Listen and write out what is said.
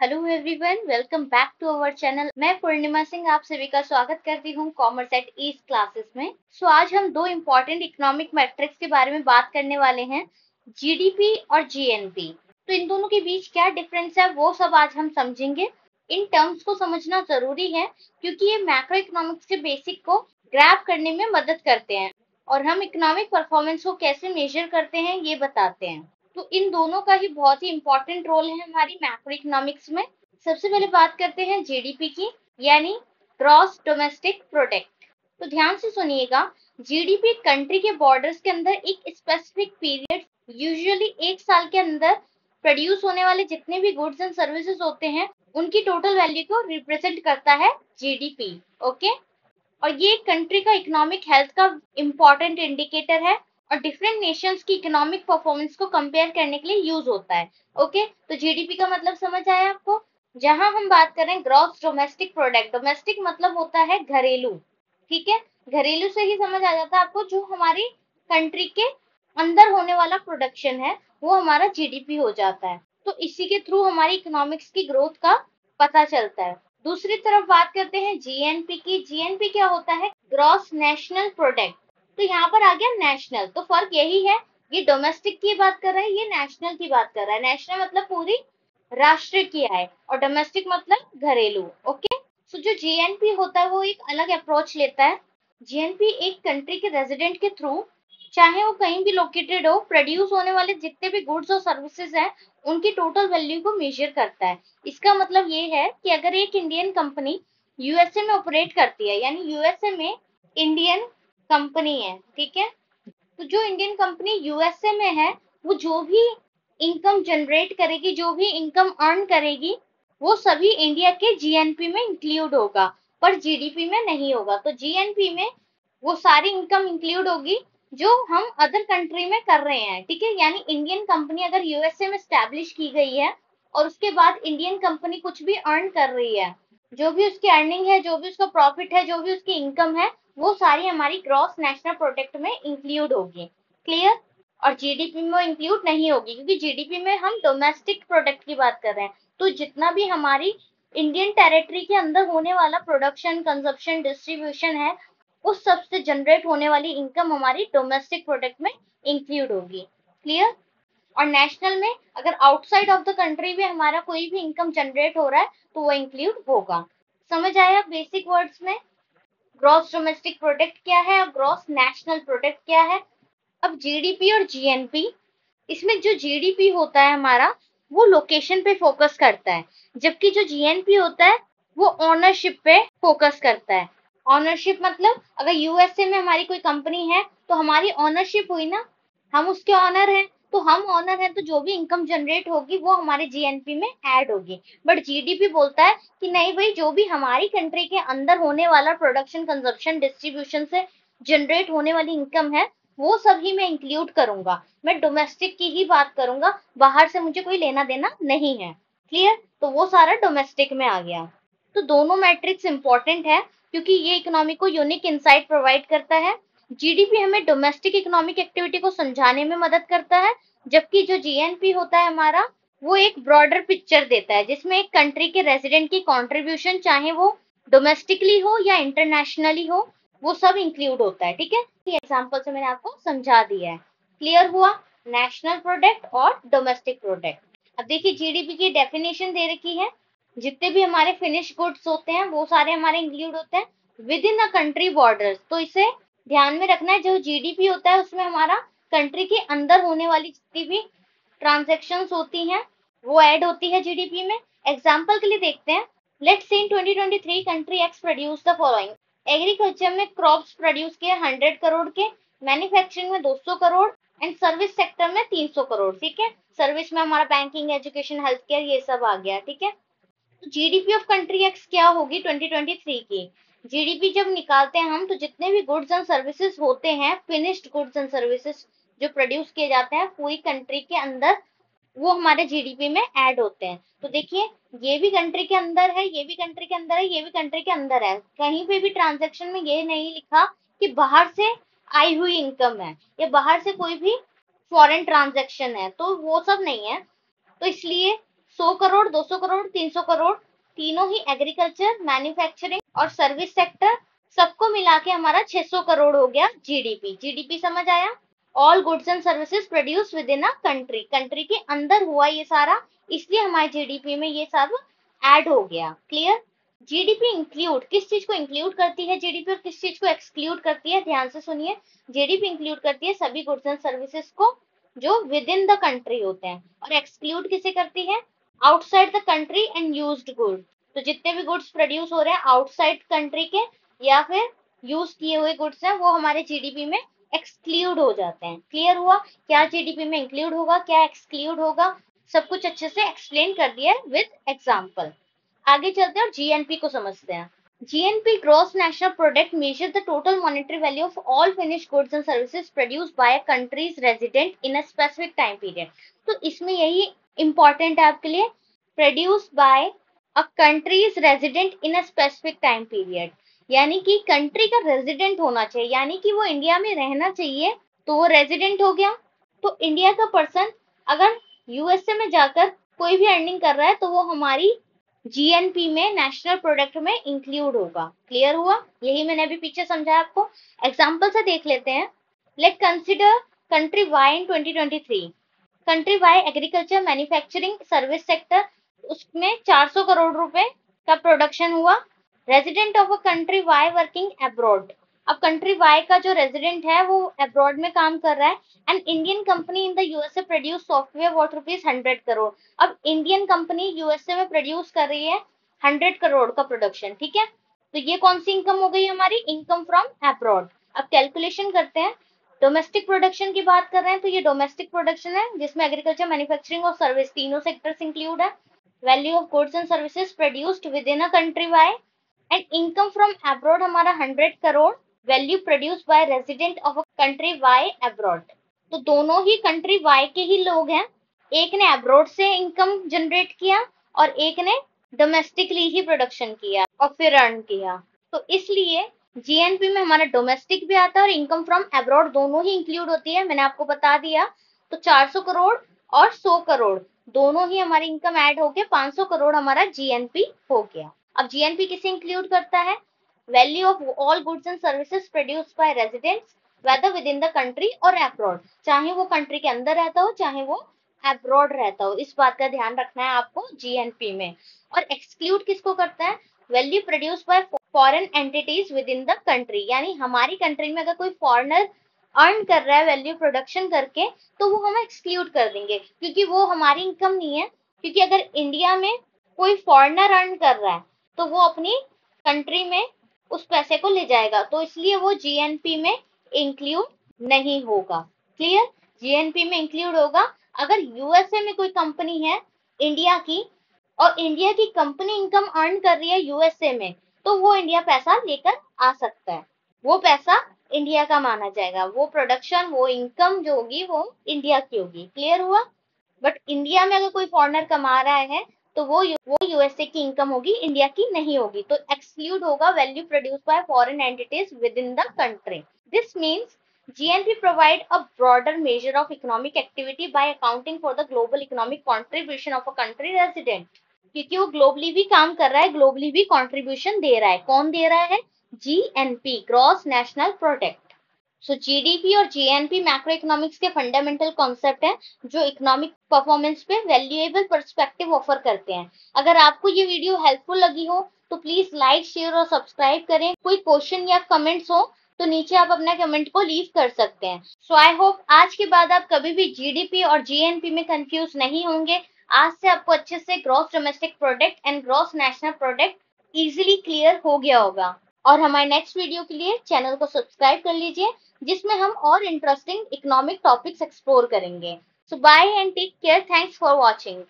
Hello everyone, welcome back to our channel. मैं पूर्णिमा सिंह आप सभी का स्वागत करती हूँ कॉमर्स एट ईस्ट क्लासेस में। आज हम दो इम्पोर्टेंट इकोनॉमिक मैट्रिक्स के बारे में बात करने वाले हैं, जीडीपी और जीएनपी। तो इन दोनों के बीच क्या डिफरेंस है वो सब आज हम समझेंगे। इन टर्म्स को समझना जरूरी है क्योंकि ये मैक्रो इकोनॉमिक्स के बेसिक को ग्रैब करने में मदद करते हैं और हम इकोनॉमिक परफॉर्मेंस को कैसे मेजर करते हैं ये बताते हैं। तो इन दोनों का ही बहुत ही इंपॉर्टेंट रोल है हमारी मैक्रो इकोनॉमिक्स में। सबसे पहले बात करते हैं जीडीपी की, यानी ग्रॉस डोमेस्टिक प्रोडक्ट। तो ध्यान से सुनिएगा, जीडीपी कंट्री के बॉर्डर्स के अंदर एक स्पेसिफिक पीरियड, यूजुअली एक साल के अंदर प्रोड्यूस होने वाले जितने भी गुड्स एंड सर्विसेज होते हैं उनकी टोटल वैल्यू को रिप्रेजेंट करता है जीडीपी। ओके, और ये कंट्री का इकोनॉमिक हेल्थ का इम्पोर्टेंट इंडिकेटर है और डिफरेंट नेशंस की इकोनॉमिक परफॉर्मेंस को कंपेयर करने के लिए यूज होता है। ओके, तो जीडीपी का मतलब समझ आया आपको। जहां हम बात करें ग्रॉस डोमेस्टिक प्रोडक्ट, डोमेस्टिक मतलब होता है घरेलू। ठीक है, घरेलू से ही समझ आ जाता है आपको, जो हमारी कंट्री के अंदर होने वाला प्रोडक्शन है वो हमारा जीडीपी हो जाता है। तो इसी के थ्रू हमारी इकोनॉमिक्स की ग्रोथ का पता चलता है। दूसरी तरफ बात करते हैं जीएनपी की। जीएनपी क्या होता है? Gross national product. तो यहाँ पर आ गया नेशनल, तो फर्क यही है, ये डोमेस्टिक की बात कर रहा है, ये नेशनल की बात कर रहा है। नेशनल मतलब पूरी राष्ट्र की है और डोमेस्टिक मतलब घरेलू। ओके, सो जो जीएनपी होता है वो एक अलग अप्रोच लेता है। जीएनपी एक कंट्री के रेजिडेंट के थ्रू, चाहे वो कहीं भी लोकेटेड हो, प्रोड्यूस होने वाले जितने भी गुड्स और सर्विसेज हैं उनकी टोटल वैल्यू को मेजर करता है। इसका मतलब ये है कि अगर एक इंडियन कंपनी यूएसए में ऑपरेट करती है, यानी यूएसए में इंडियन कंपनी है, ठीक है, तो जो इंडियन कंपनी यूएसए में है वो जो भी इनकम जनरेट करेगी, जो भी इनकम अर्न करेगी, वो सभी इंडिया के जीएनपी में इंक्लूड होगा, पर जीडीपी में नहीं होगा। तो जीएनपी में वो सारी इनकम इंक्लूड होगी जो हम अदर कंट्री में कर रहे हैं। ठीक है, यानी इंडियन कंपनी अगर यूएसए में स्टैब्लिश की गई है और उसके बाद इंडियन कंपनी कुछ भी अर्न कर रही है, जो भी उसकी अर्निंग है, जो भी उसका प्रॉफिट है, जो भी उसकी इनकम है, वो सारी हमारी ग्रॉस नेशनल प्रोडक्ट में इंक्लूड होगी। क्लियर? और जीडीपी में इंक्लूड नहीं होगी क्योंकि जीडीपी में हम डोमेस्टिक प्रोडक्ट की बात कर रहे हैं। तो जितना भी हमारी इंडियन टेरिटरी के अंदर होने वाला प्रोडक्शन, कंजप्शन, डिस्ट्रीब्यूशन है, उस सब से जनरेट होने वाली इनकम हमारी डोमेस्टिक प्रोडक्ट में इंक्लूड होगी। क्लियर? और नेशनल में अगर आउटसाइड ऑफ द कंट्री भी हमारा कोई भी इनकम जनरेट हो रहा है तो वो इंक्लूड होगा। समझ आया बेसिक वर्ड्स में ग्रॉस डोमेस्टिक प्रोडक्ट क्या है और ग्रॉस नेशनल प्रोडक्ट क्या है। अब जीडीपी और जीएनपी, इसमें जो जीडीपी होता है हमारा वो लोकेशन पे फोकस करता है, जबकि जो जीएनपी होता है वो ओनरशिप पे फोकस करता है। ओनरशिप मतलब अगर यूएसए में हमारी कोई कंपनी है तो हमारी ओनरशिप हुई ना, हम उसके ऑनर हैं, तो हम ऑनर हैं, तो जो भी इनकम जनरेट होगी वो हमारे जीएनपी में ऐड होगी। बट जीडीपी बोलता है कि नहीं भाई, जो भी हमारी कंट्री के अंदर होने वाला प्रोडक्शन, कंजप्शन, डिस्ट्रीब्यूशन से जनरेट होने वाली इनकम है वो सभी मैं इंक्लूड करूंगा, मैं डोमेस्टिक की ही बात करूंगा, बाहर से मुझे कोई लेना देना नहीं है। क्लियर? तो वो सारा डोमेस्टिक में आ गया। तो दोनों मैट्रिक्स इंपॉर्टेंट है क्योंकि ये इकोनॉमी को यूनिक इंसाइट प्रोवाइड करता है। जीडीपी हमें डोमेस्टिक इकोनॉमिक एक्टिविटी को समझाने में मदद करता है, जबकि जो जीएनपी होता है हमारा वो एक ब्रॉडर पिक्चर देता है जिसमें एक कंट्री के रेजिडेंट की कंट्रीब्यूशन, चाहे वो डोमेस्टिकली हो या इंटरनेशनली हो, वो सब इंक्लूड होता है। ठीक है, एग्जाम्पल से मैंने आपको समझा दिया है। क्लियर हुआ? नेशनल प्रोडक्ट और डोमेस्टिक प्रोडक्ट। अब देखिए जीडीपी की डेफिनेशन दे रखी है, जितने भी हमारे फिनिश गुड्स होते हैं वो सारे हमारे इंक्लूड होते हैं with in a country borders. तो इसे ध्यान में रखना है, जो जीडीपी होता है उसमें हमारा कंट्री के अंदर होने वाली जितनी भी ट्रांजेक्शन्स होती हैं वो ऐड होती है जीडीपी में। एग्जाम्पल के लिए देखते हैं, let's say in 2023 country x produce the following. Agriculture में क्रॉप्स प्रोड्यूस किए 100 करोड़ के, मैन्युफैक्चरिंग में 200 करोड़ एंड सर्विस सेक्टर में 300 करोड़। ठीक है, सर्विस में हमारा बैंकिंग, एजुकेशन, हेल्थ केयर ये सब आ गया। ठीक है, तो जीडीपी ऑफ कंट्री एक्स क्या होगी 2023 की? जीडीपी जब निकालते हैं हम तो जितने भी गुड्स एंड सर्विसेज होते हैं, फिनिश्ड गुड्स एंड सर्विसेज जो प्रोड्यूस किए जाते हैं पूरी कंट्री के अंदर, वो हमारे जीडीपी में ऐड होते हैं। तो देखिए, ये भी कंट्री के अंदर है, ये भी कंट्री के अंदर है, ये भी कंट्री के अंदर है। कहीं पे भी ट्रांजैक्शन में ये नहीं लिखा कि बाहर से आई हुई इनकम है या बाहर से कोई भी फॉरेन ट्रांजैक्शन है, तो वो सब नहीं है। तो इसलिए 100 करोड़, 200 करोड़, 300 करोड़, तीनों ही एग्रीकल्चर, मैन्युफैक्चरिंग और सर्विस सेक्टर, सबको मिला के हमारा 600 करोड़ हो गया जीडीपी। जीडीपी समझ आया? All goods and services produce with in a country, country के अंदर हुआ ये सारा, इसलिए हमारे जीडीपी में ये सब ऐड हो गया। क्लियर? जीडीपी इंक्लूड किस चीज को इंक्लूड करती है जीडीपी, और किस चीज को एक्सक्लूड करती है? ध्यान से सुनिए। जीडीपी इंक्लूड करती है सभी गुड्स एंड सर्विसेज को जो विद इन द कंट्री होते हैं, और एक्सक्लूड किसे करती है? Outside the country and used goods. तो जितने भी गुड्स प्रोड्यूस हो रहे हैं आउटसाइड कंट्री के या फिर यूज किए हुए गुड्स हैं, वो हमारे जीडीपी में एक्सक्लूड हो जाते हैं। क्लियर हुआ? क्या जीडीपी में इंक्लूड होगा, क्या एक्सक्लूड होगा, सब कुछ अच्छे से एक्सप्लेन कर दिया है विद एग्जाम्पल। आगे चलते हैं और जीएनपी को समझते हैं। GNP, gross national product, measures the total monetary value of all finished goods and services produced by a country's resident in a specific time period. तो इसमें यही important है आपके लिए, produced by a country's resident in a specific time period, यानी कि country का resident होना चाहिए, यानी कि वो इंडिया में रहना चाहिए, तो वो रेजिडेंट हो गया। तो इंडिया का पर्सन अगर यूएसए में जाकर कोई भी अर्निंग कर रहा है तो वो हमारी जीएनपी में, नेशनल प्रोडक्ट में इंक्लूड होगा। क्लियर हुआ? यही मैंने अभी पीछे समझाया आपको। एग्जांपल से देख लेते हैं। Let consider country Y in 2023। Country Y agriculture, manufacturing, service sector, उसमें 400 करोड़ रुपए का प्रोडक्शन हुआ। Resident of a country Y working abroad, अब कंट्री वाई का जो रेजिडेंट है वो अब्रॉड में काम कर रहा है। And Indian company in the USA produce software worth rupees 100 crore. अब इंडियन कंपनी यूएसए में प्रोड्यूस कर रही है 100 करोड़ का प्रोडक्शन, ठीक है। तो ये कौन सी इनकम हो गई हमारी? Income from abroad. अब कैलकुलेशन करते हैं। डोमेस्टिक प्रोडक्शन की बात कर रहे हैं तो ये डोमेस्टिक प्रोडक्शन है जिसमें एग्रीकल्चर, मैन्युफैक्चरिंग और सर्विस तीनों सेक्टर्स इंक्लूड है। Value of goods and services produced within a country Y, and income from abroad हमारा 100 crore, value produce by resident of a country Y abroad. तो दोनों ही country Y के ही लोग हैं, एक ने अब्रॉड से इनकम जनरेट किया और एक ने डोमेस्टिकली ही प्रोडक्शन किया और फिर अर्न किया। तो इसलिए जीएनपी में हमारा डोमेस्टिक भी आता है और इनकम फ्रॉम अब्रॉड दोनों ही इंक्लूड होती है, मैंने आपको बता दिया। तो 400 करोड़ और 100 करोड़ दोनों ही हमारी इनकम ऐड होके 500 करोड़ हमारा जीएनपी हो गया। अब जीएनपी किसे इंक्लूड करता है? Value of all goods and services produced by residents whether within the country और अब्रॉड, चाहे वो कंट्री के अंदर रहता हो चाहे वो अब्रॉड रहता हो, इस बात का ध्यान रखना है आपको जीएनपी में। और एक्सक्लूड किसको करता है? Value produced by foreign entities with in the country, यानी हमारी कंट्री में अगर कोई फॉरेनर अर्न कर रहा है वैल्यू प्रोडक्शन करके तो वो हम एक्सक्लूड कर देंगे क्योंकि वो हमारी इनकम नहीं है। क्योंकि अगर इंडिया में कोई फॉरेनर अर्न कर रहा है तो वो अपनी कंट्री में उस पैसे को ले जाएगा, तो इसलिए वो जीएनपी में इंक्लूड नहीं होगा। क्लियर? जीएनपी में इंक्लूड होगा अगर यूएसए में कोई कंपनी है इंडिया की और इंडिया की कंपनी इनकम अर्न कर रही है यूएसए में, तो वो इंडिया पैसा लेकर आ सकता है, वो पैसा इंडिया का माना जाएगा, वो प्रोडक्शन, वो इनकम जो होगी वो इंडिया की होगी। क्लियर हुआ? बट इंडिया में अगर कोई फॉरेनर कमा रहा है तो वो यूएसए की इनकम होगी, इंडिया की नहीं होगी। तो एक्सक्लूड होगा value produced by foreign entities with in the country. This means GNP provide a broader measure of economic activity by accounting for the global economic contribution of a country resident, क्योंकि वो globally भी काम कर रहा है, globally भी contribution दे रहा है। कौन दे रहा है? GNP, gross national product. So GDP और जीएनपी मैक्रो इकोनॉमिक्स के फंडामेंटल कॉन्सेप्ट है जो इकोनॉमिक परफॉर्मेंस पे वैल्यूएबल पर्सपेक्टिव ऑफर करते हैं। अगर आपको ये वीडियो हेल्पफुल लगी हो तो प्लीज लाइक, शेयर और सब्सक्राइब करें। कोई क्वेश्चन या कमेंट्स हो तो नीचे आप अपना कमेंट को लीव कर सकते हैं। सो आई होप आज के बाद आप कभी भी जीडीपी और जीएनपी में कंफ्यूज नहीं होंगे। आज से आपको अच्छे से gross domestic product and gross national product easily clear हो गया होगा। और हमारे नेक्स्ट वीडियो के लिए चैनल को सब्सक्राइब कर लीजिए जिसमें हम और इंटरेस्टिंग इकोनॉमिक टॉपिक्स एक्सप्लोर करेंगे। So bye and take care, thanks for watching.